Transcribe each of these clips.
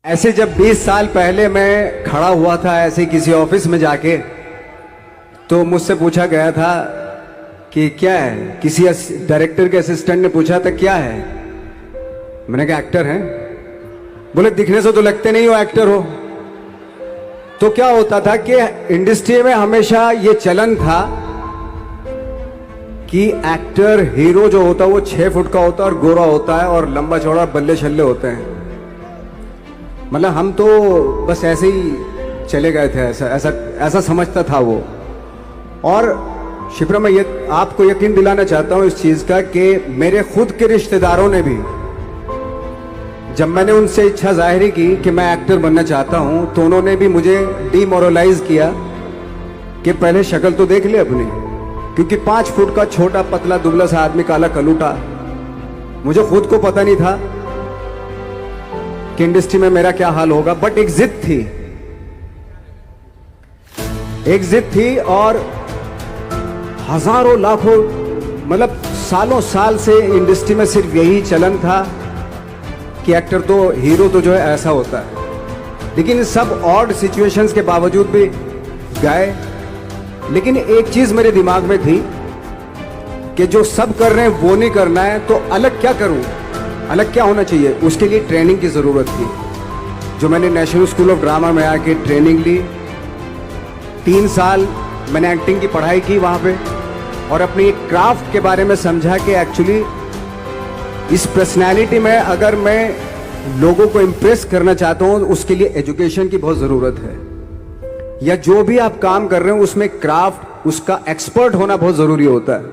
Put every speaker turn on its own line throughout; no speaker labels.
ऐसे जब 20 साल पहले मैं खड़ा हुआ था ऐसे किसी ऑफिस में जाके, तो मुझसे पूछा गया था कि क्या है। किसी डायरेक्टर के असिस्टेंट ने पूछा था क्या है। मैंने कहा एक्टर हैं। बोले दिखने से तो लगते नहीं हो एक्टर हो। तो क्या होता था कि इंडस्ट्री में हमेशा ये चलन था कि एक्टर हीरो जो होता है वो 6 फुट का होता है और गोरा होता है और लंबा चौड़ा बल्ले छल्ले होते हैं। मतलब हम तो बस ऐसे ही चले गए थे, ऐसा ऐसा ऐसा समझता था वो। और शिप्रा, मैं ये आपको यकीन दिलाना चाहता हूं इस चीज का कि मेरे खुद के रिश्तेदारों ने भी, जब मैंने उनसे इच्छा जाहिर की कि मैं एक्टर बनना चाहता हूं, तो उन्होंने भी मुझे डीमोरलाइज किया कि पहले शक्ल तो देख ले अपनी, क्योंकि 5 फुट का छोटा पतला दुबला सा आदमी, काला कलूटा। मुझे खुद को पता नहीं था कि इंडस्ट्री में मेरा क्या हाल होगा, बट एक जिद थी और हजारों लाखों मतलब सालों साल से इंडस्ट्री में सिर्फ यही चलन था कि एक्टर तो, हीरो तो जो है ऐसा होता है। लेकिन सब ऑड सिचुएशंस के बावजूद भी गए। लेकिन एक चीज मेरे दिमाग में थी कि जो सब कर रहे हैं वो नहीं करना है, तो अलग क्या करूं, अलग क्या होना चाहिए। उसके लिए ट्रेनिंग की जरूरत थी, जो मैंने नेशनल स्कूल ऑफ ड्रामा में आके ट्रेनिंग ली। 3 साल मैंने एक्टिंग की पढ़ाई की वहां पे, और अपनी एक क्राफ्ट के बारे में समझा कि एक्चुअली इस पर्सनैलिटी में अगर मैं लोगों को इम्प्रेस करना चाहता हूं, उसके लिए एजुकेशन की बहुत जरूरत है। या जो भी आप काम कर रहे हो उसमें क्राफ्ट, उसका एक्सपर्ट होना बहुत जरूरी होता है।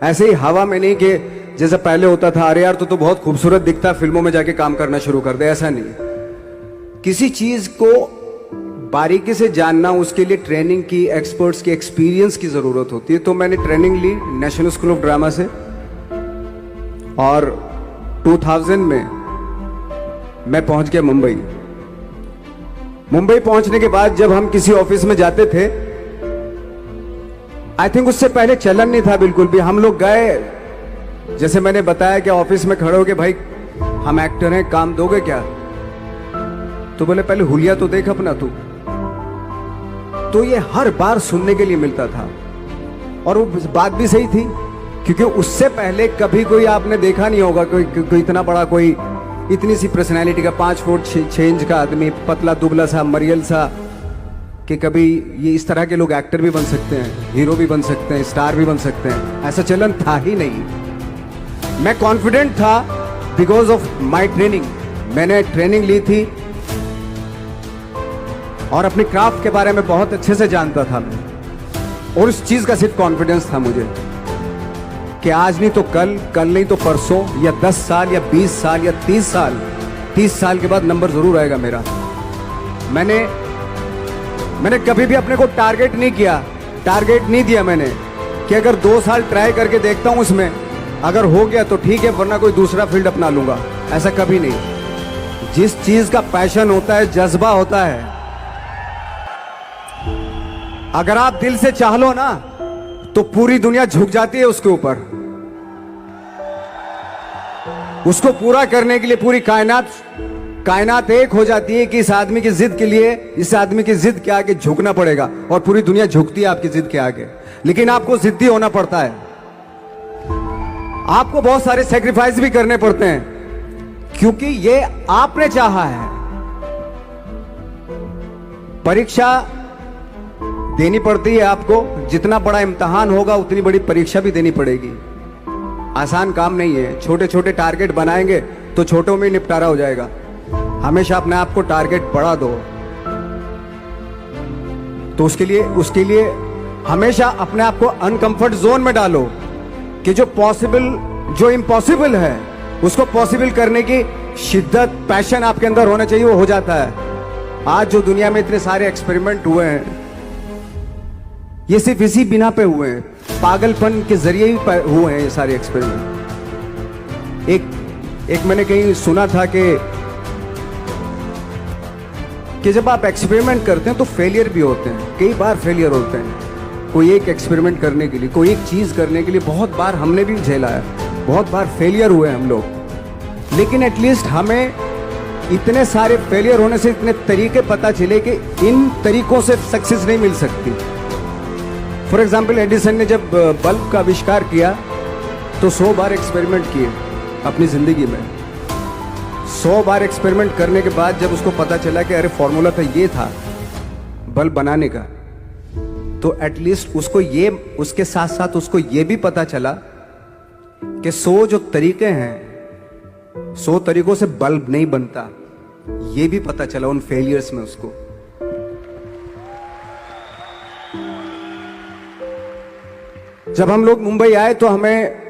ऐसे ही हवा में नहीं कि जैसे पहले होता था, अरे यार तो बहुत खूबसूरत दिखता, फिल्मों में जाके काम करना शुरू कर दे। ऐसा नहीं, किसी चीज को बारीकी से जानना, उसके लिए ट्रेनिंग की, एक्सपर्ट्स की, एक्सपीरियंस की जरूरत होती है। तो मैंने ट्रेनिंग ली नेशनल स्कूल ऑफ ड्रामा से, और 2000 में मैं पहुंच गया मुंबई। मुंबई पहुंचने के बाद जब हम किसी ऑफिस में जाते थे, आई थिंक उससे पहले चलन नहीं था बिल्कुल भी। हम लोग गए, जैसे मैंने बताया कि ऑफिस में खड़े हो के, भाई हम एक्टर हैं, काम दोगे क्या। तो बोले पहले हुलिया तो देख अपना तू। तो ये हर बार सुनने के लिए मिलता था, और वो बात भी सही थी, क्योंकि उससे पहले कभी कोई आपने देखा नहीं होगा कोई इतना बड़ा, कोई इतनी सी पर्सनैलिटी का 5 फुट 6 इंच का आदमी, पतला दुबला सा, मरियल सा, कि कभी ये इस तरह के लोग एक्टर भी बन सकते हैं, हीरो भी बन सकते हैं, स्टार भी बन सकते हैं। ऐसा चलन था ही नहीं। मैं कॉन्फिडेंट था बिकॉज ऑफ माई ट्रेनिंग। मैंने ट्रेनिंग ली थी और अपनी क्राफ्ट के बारे में बहुत अच्छे से जानता था मैं, और उस चीज का सिर्फ कॉन्फिडेंस था मुझे कि आज नहीं तो कल, कल नहीं तो परसों, या 10 साल या 20 साल या 30 साल के बाद नंबर जरूर आएगा मेरा। मैंने कभी भी अपने को टारगेट नहीं किया, टारगेट नहीं दिया मैंने कि अगर 2 साल ट्राई करके देखता हूं, उसमें अगर हो गया तो ठीक है, वरना कोई दूसरा फील्ड अपना लूंगा। ऐसा कभी नहीं। जिस चीज का पैशन होता है, जज्बा होता है, अगर आप दिल से चाह लो ना, तो पूरी दुनिया झुक जाती है उसके ऊपर। उसको पूरा करने के लिए पूरी कायनात एक हो जाती है कि इस आदमी की जिद के लिए, इस आदमी की जिद के आगे झुकना पड़ेगा, और पूरी दुनिया झुकती है आपकी जिद के आगे। लेकिन आपको जिद्दी होना पड़ता है, आपको बहुत सारे सेक्रीफाइस भी करने पड़ते हैं, क्योंकि ये आपने चाहा है। परीक्षा देनी पड़ती है आपको, जितना बड़ा इम्तिहान होगा उतनी बड़ी परीक्षा भी देनी पड़ेगी। आसान काम नहीं है। छोटे छोटे टारगेट बनाएंगे तो छोटों में निपटारा हो जाएगा। हमेशा अपने आप को टारगेट बढ़ा दो। तो उसके लिए हमेशा अपने आप को अनकंफर्ट जोन में डालो, कि जो इम्पॉसिबल है उसको पॉसिबल करने की शिद्दत, पैशन आपके अंदर होना चाहिए, वो हो जाता है। आज जो दुनिया में इतने सारे एक्सपेरिमेंट हुए हैं, ये सिर्फ इसी बिना पे हुए हैं, पागलपन के जरिए ही हुए हैं ये सारे एक्सपेरिमेंट। एक मैंने कहीं सुना था कि जब आप एक्सपेरिमेंट करते हैं तो फेलियर भी होते हैं, कई बार फेलियर होते हैं। कोई एक एक्सपेरिमेंट करने के लिए, कोई एक चीज करने के लिए बहुत बार हमने भी झेला है, बहुत बार फेलियर हुए हम लोग। लेकिन एटलीस्ट हमें इतने सारे फेलियर होने से इतने तरीके पता चले कि इन तरीकों से सक्सेस नहीं मिल सकती। फॉर एग्जाम्पल, एडिसन ने जब बल्ब का आविष्कार किया तो 100 बार एक्सपेरिमेंट किए अपनी जिंदगी में। 100 बार एक्सपेरिमेंट करने के बाद जब उसको पता चला कि अरे फॉर्मूला तो ये था बल्ब बनाने का, तो एटलीस्ट उसको ये, उसके साथ साथ उसको ये भी पता चला कि 100 जो तरीके हैं, 100 तरीकों से बल्ब नहीं बनता, ये भी पता चला उन फेलियर्स में उसको। जब हम लोग मुंबई आए तो हमें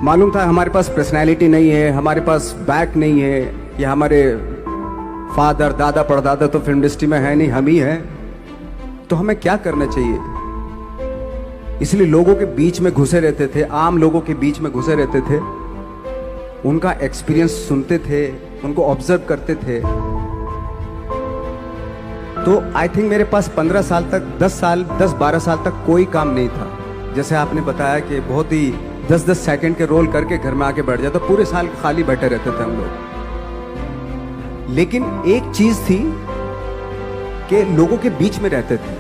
मालूम था हमारे पास पर्सनैलिटी नहीं है, हमारे पास बैक नहीं है, या हमारे फादर दादा परदादा तो फिल्म इंडस्ट्री में है नहीं, हम ही हैं, तो हमें क्या करना चाहिए। इसलिए लोगों के बीच में घुसे रहते थे, आम लोगों के बीच में घुसे रहते थे, उनका एक्सपीरियंस सुनते थे, उनको ऑब्जर्व करते थे। तो आई थिंक मेरे पास 15 साल तक, 10-12 साल तक कोई काम नहीं था। जैसे आपने बताया कि बहुत ही 10-10 सेकंड के रोल करके घर में आके बैठ जाता, पूरे साल खाली बैठे रहते थे हम लोग। लेकिन एक चीज थी कि लोगों के बीच में रहते थे।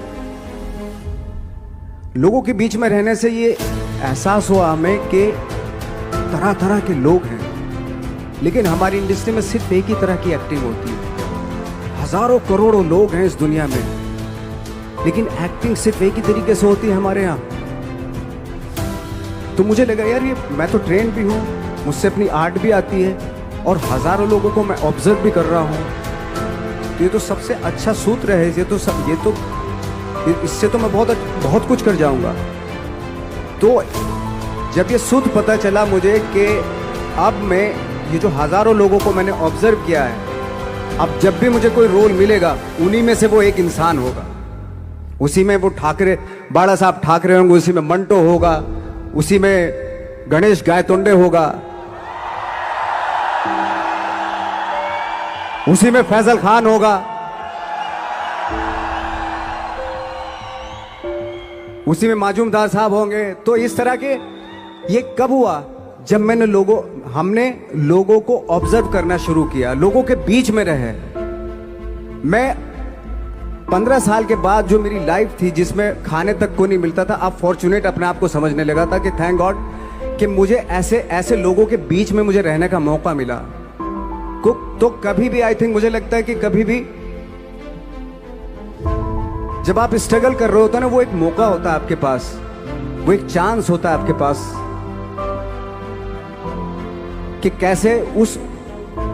लोगों के बीच में रहने से ये एहसास हुआ हमें कि तरह तरह के लोग हैं, लेकिन हमारी इंडस्ट्री में सिर्फ एक ही तरह की एक्टिंग होती है। हजारों करोड़ों लोग हैं इस दुनिया में, लेकिन एक्टिंग सिर्फ एक ही तरीके से होती है हमारे यहाँ। तो मुझे लगा यार, ये मैं तो ट्रेन भी हूँ, मुझसे अपनी आर्ट भी आती है, और हजारों लोगों को मैं ऑब्जर्व भी कर रहा हूँ। तो ये तो सबसे अच्छा सूत्र है, इससे तो मैं बहुत कुछ कर जाऊंगा। तो जब ये सूत्र पता चला मुझे कि अब मैं ये जो हजारों लोगों को मैंने ऑब्जर्व किया है, अब जब भी मुझे कोई रोल मिलेगा उन्हीं में से वो एक इंसान होगा। उसी में वो ठाकरे, बाड़ा साहब ठाकरे होंगे, उसी में मंटो होगा, उसी में गणेश गायतोंडे होगा, उसी में फैजल खान होगा, उसी में माजूमदार साहब होंगे। तो इस तरह के, ये कब हुआ? जब हमने लोगों को ऑब्जर्व करना शुरू किया, लोगों के बीच में रहे। मैं 15 साल के बाद जो मेरी लाइफ थी, जिसमें खाने तक को नहीं मिलता था, अब फॉर्चुनेट अपने आप को समझने लगा था कि थैंक गॉड कि मुझे ऐसे लोगों के बीच में मुझे रहने का मौका मिला। तो कभी भी आई थिंक मुझे लगता है कि कभी भी जब आप स्ट्रगल कर रहे होते हो ना, वो एक मौका होता है आपके पास, वो एक चांस होता है आपके पास कि कैसे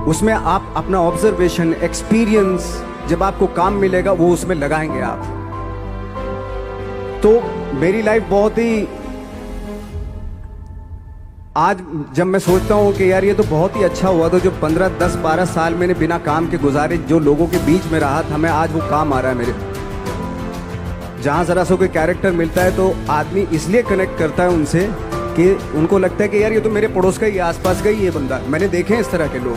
उसमें आप अपना ऑब्जर्वेशन, एक्सपीरियंस, जब आपको काम मिलेगा वो उसमें लगाएंगे आप। तो मेरी लाइफ बहुत ही, आज जब मैं सोचता हूं कि यार ये तो बहुत ही अच्छा हुआ, तो जो 15, 10, 12 साल मैंने बिना काम के गुजारे, जो लोगों के बीच में रहा था मैं, आज वो काम आ रहा है मेरे। जहां जरा सा कोई कैरेक्टर मिलता है तो आदमी इसलिए कनेक्ट करता है उनसे कि उनको लगता है कि यार ये तो मेरे पड़ोस का ही, आसपास का ही ये बंदा। मैंने देखे हैं इस तरह के लोग।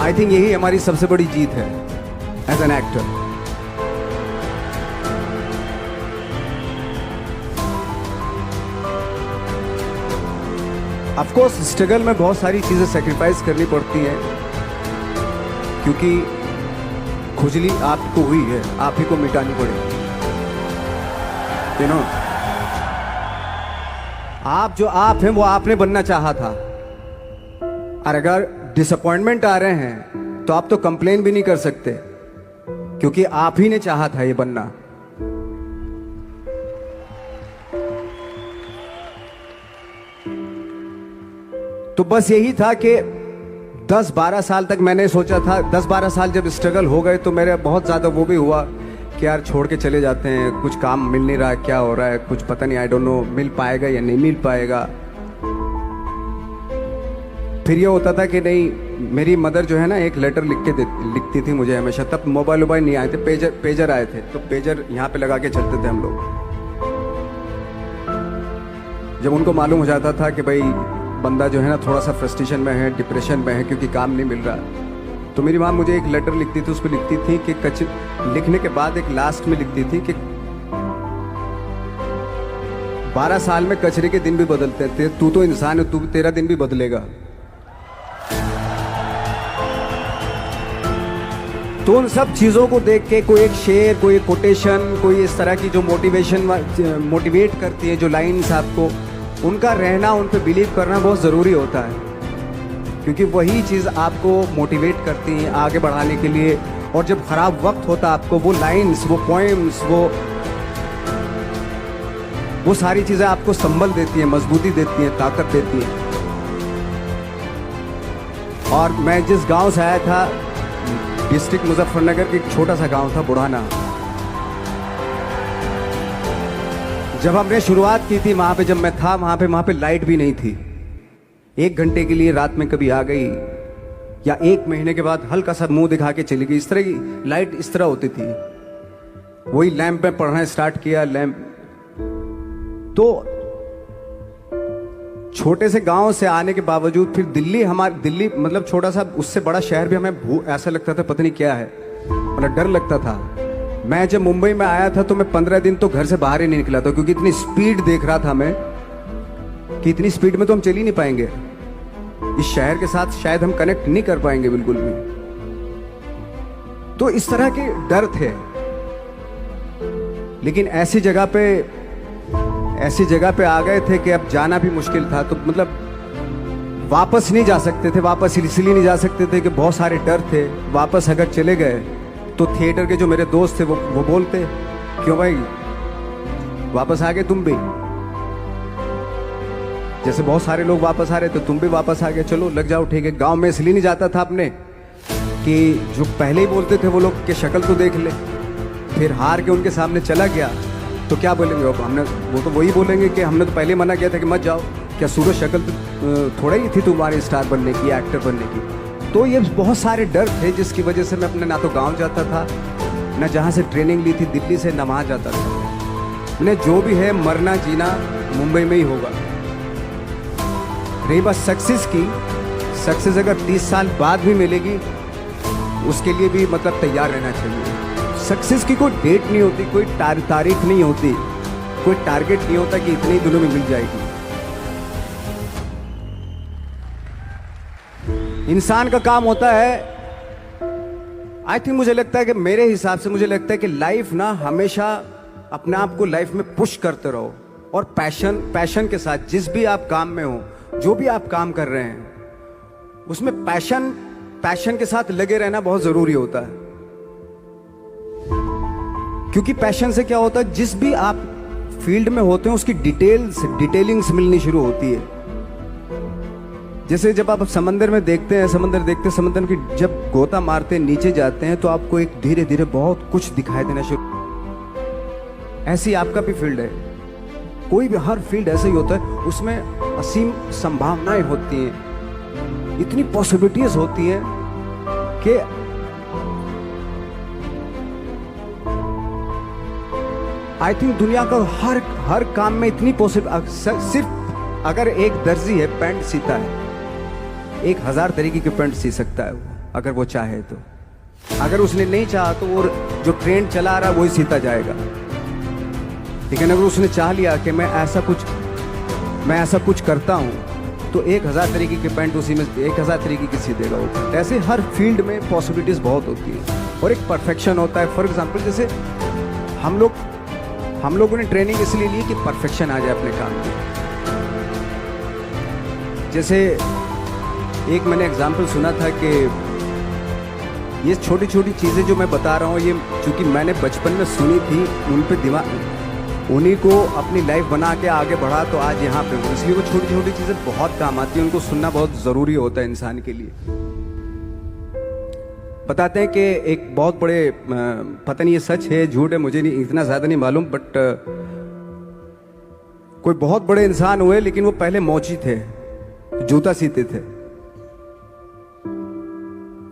आई थिंक यही हमारी सबसे बड़ी जीत है as an actor. Of course struggle में बहुत सारी चीजें सेक्रीफाइस करनी पड़ती हैं, क्योंकि खुजली आपको हुई है, आप ही को मिटानी पड़ेगी। यू नो, आप जो आप हैं वो आपने बनना चाहा था, और अगर डिसअपॉइंटमेंट आ रहे हैं तो आप तो कंप्लेन भी नहीं कर सकते, क्योंकि आप ही ने चाहा था ये बनना। तो बस यही था कि 10-12 साल तक मैंने सोचा था, 10-12 साल जब स्ट्रगल हो गए तो मेरे बहुत ज़्यादा वो भी हुआ कि यार छोड़ के चले जाते हैं, कुछ काम मिल नहीं रहा है, क्या हो रहा है कुछ पता नहीं, आई डोंट नो मिल पाएगा या नहीं मिल पाएगा। फिर ये होता था कि नहीं, मेरी मदर जो है ना एक लेटर लिखती थी मुझे हमेशा। तब मोबाइल नहीं आए थे, पेजर आए थे, तो पेजर यहाँ पे लगा के चलते थे हम लोग। जब उनको मालूम हो जाता था कि भाई बंदा जो है ना थोड़ा सा फ्रस्ट्रेशन में है, डिप्रेशन में है, क्योंकि काम नहीं मिल रहा, तो मेरी माँ मुझे एक लेटर लिखती थी। उस पर लिखती थी कि लिखने के बाद एक लास्ट में लिखती थी कि 12 साल में कचरे के दिन भी बदलते थे, तू तो इंसान है, तू तेरा दिन भी बदलेगा। तो उन सब चीज़ों को देख के कोई एक शेर, कोई एक कोटेशन, कोई इस तरह की जो मोटिवेट करती है, जो लाइंस आपको, उनका रहना, उन पे बिलीव करना बहुत ज़रूरी होता है, क्योंकि वही चीज़ आपको मोटिवेट करती हैं आगे बढ़ाने के लिए। और जब ख़राब वक्त होता है आपको वो लाइंस, वो पोएम्स, वो सारी चीज़ें आपको संबल देती हैं, मजबूती देती हैं, ताकत देती हैं। और मैं जिस गांव से आया था, डिस्ट्रिक्ट मुजफ्फरनगर के एक छोटा सा गांव था बुढ़ाना, जब हमने शुरुआत की थी वहां पे, जब मैं था वहां पे लाइट भी नहीं थी। 1 घंटे के लिए रात में कभी आ गई, या 1 महीने के बाद हल्का सा मुंह दिखा के चली गई। इस तरह की लाइट इस तरह होती थी। वही लैंप में पढ़ना स्टार्ट किया, लैंप। तो छोटे से गांव से आने के बावजूद फिर दिल्ली मतलब छोटा सा, उससे बड़ा शहर भी हमें ऐसा लगता था पता नहीं क्या है, मतलब डर लगता था। मैं जब मुंबई में आया था तो मैं 15 दिन तो घर से बाहर ही नहीं निकला था, क्योंकि इतनी स्पीड देख रहा था मैं कि इतनी स्पीड में तो हम चल ही नहीं पाएंगे, इस शहर के साथ शायद हम कनेक्ट नहीं कर पाएंगे बिल्कुल भी। तो इस तरह के डर थे। लेकिन ऐसी जगह पे आ गए थे कि अब जाना भी मुश्किल था। तो मतलब वापस नहीं जा सकते थे, वापस इसलिए नहीं जा सकते थे कि बहुत सारे डर थे। वापस अगर चले गए तो थिएटर के जो मेरे दोस्त थे वो बोलते, क्यों भाई वापस आ गए तुम भी, जैसे बहुत सारे लोग वापस आ रहे थे तुम भी वापस आ गए, चलो लग जाओ ठीक है। गांव में इसलिए नहीं जाता था अपने कि जो पहले ही बोलते थे वो लोग के शक्ल तो देख ले, फिर हार के उनके सामने चला गया तो क्या बोलेंगे वो तो वही बोलेंगे कि हमने तो पहले मना किया था कि मत जाओ, क्या सूरज शक्ल थोड़ा ही थी तुम्हारी स्टार बनने की, एक्टर बनने की। तो ये बहुत सारे डर थे जिसकी वजह से मैं अपने ना तो गांव जाता था, ना जहाँ से ट्रेनिंग ली थी दिल्ली से, ना वहाँ जाता था। मैंने जो भी है मरना जीना मुंबई में ही होगा। रही बात सक्सेस की, सक्सेस अगर 30 साल बाद भी मिलेगी उसके लिए भी मतलब तैयार रहना चाहिए। सक्सेस की कोई डेट नहीं होती, कोई तारीख नहीं होती, कोई टारगेट नहीं होता कि इतने ही दिनों में मिल जाएगी। इंसान का काम होता है, आई थिंक मुझे लगता है कि मेरे हिसाब से मुझे लगता है कि लाइफ ना हमेशा अपने आप को लाइफ में पुश करते रहो, और पैशन के साथ जिस भी आप काम में हो, जो भी आप काम कर रहे हैं उसमें पैशन के साथ लगे रहना बहुत जरूरी होता है। क्योंकि पैशन से क्या होता है, जिस भी आप फील्ड में होते हैं उसकी डिटेलिंग्स मिलनी शुरू होती है। जैसे जब आप समंदर में देखते हैं, समंदर की जब गोता मारते हैं, नीचे जाते हैं तो आपको एक धीरे धीरे बहुत कुछ दिखाई देना शुरू। ऐसी आपका भी फील्ड है, कोई भी हर फील्ड ऐसे ही होता है, उसमें असीम संभावनाएं होती हैं, इतनी पॉसिबिलिटीज होती हैं कि आई थिंक दुनिया का हर काम में इतनी सिर्फ अगर एक दर्जी है पैंट सीता है, 1000 तरीके की पैंट सी सकता है वो, अगर वो चाहे तो। अगर उसने नहीं चाहा तो वो जो ट्रेंड चला रहा है वही सीता जाएगा। लेकिन अगर उसने चाह लिया कि मैं ऐसा कुछ करता हूं तो 1000 तरीके की पैंट उसी में 1000 तरीके की सी देगा वो। ऐसे हर फील्ड में पॉसिबिलिटीज बहुत होती है और एक परफेक्शन होता है। फॉर एग्जाम्पल जैसे हम लोगों ने ट्रेनिंग इसलिए ली कि परफेक्शन आ जाए अपने काम में। जैसे एक मैंने एग्जाम्पल सुना था कि ये छोटी छोटी चीज़ें जो मैं बता रहा हूँ, ये चूँकि मैंने बचपन में सुनी थी, उन पे उन्हीं को अपनी लाइफ बना के आगे बढ़ा तो आज यहाँ पे हूँ। इसलिए वो छोटी छोटी चीज़ें बहुत काम आती हैं, उनको सुनना बहुत ज़रूरी होता है इंसान के लिए। बताते हैं कि एक बहुत बड़े, पता नहीं ये सच है झूठ है, मुझे नहीं इतना ज़्यादा नहीं मालूम, बट कोई बहुत बड़े इंसान हुए, लेकिन वो पहले मौची थे, जूता सीते थे।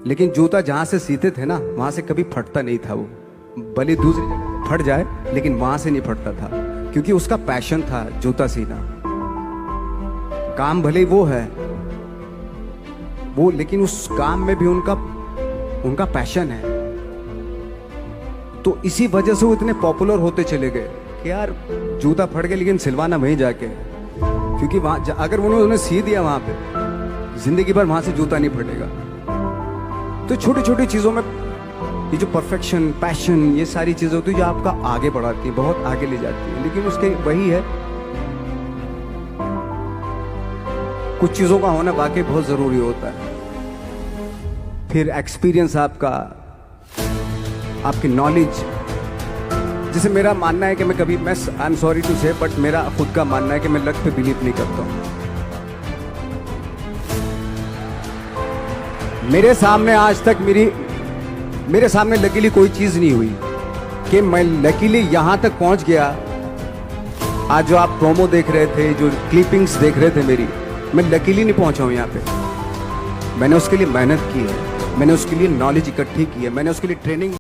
लेकिन जूता जहां से सीते थे ना, वहां से कभी फटता नहीं था वो, भले दूसरी जगह फट जाए लेकिन वहां से नहीं फटता था, क्योंकि उसका पैशन था जूता सीना। काम भले वो है वो, लेकिन उस काम में भी उनका पैशन है। तो इसी वजह से वो इतने पॉपुलर होते चले गए कि यार जूता फट गया लेकिन सिलवाना वहीं जाके, क्योंकि वहां अगर उन्होंने सी दिया वहां पे, जिंदगी भर वहां से जूता नहीं फटेगा। तो छोटी छोटी चीजों में ये जो परफेक्शन, पैशन, ये सारी चीज़ें होती है जो आपका आगे बढ़ाती है, बहुत आगे ले जाती है। लेकिन उसके वही है, कुछ चीज़ों का होना वाकई बहुत ज़रूरी होता है। फिर एक्सपीरियंस आपका, आपकी नॉलेज। जैसे मेरा मानना है कि मैं कभी, मैं आई एम सॉरी टू से, बट मेरा खुद का मानना है कि मैं लक पे बिलीव नहीं करता हूँ। मेरे सामने आज तक मेरे सामने लकीली कोई चीज़ नहीं हुई कि मैं लकीली यहाँ तक पहुँच गया। आज जो आप प्रोमो देख रहे थे, जो क्लिपिंग्स देख रहे थे मेरी, मैं लकीली नहीं पहुँचा हूँ यहाँ पे। मैंने उसके लिए मेहनत की है, मैंने उसके लिए नॉलेज इकट्ठी की है, मैंने उसके लिए ट्रेनिंग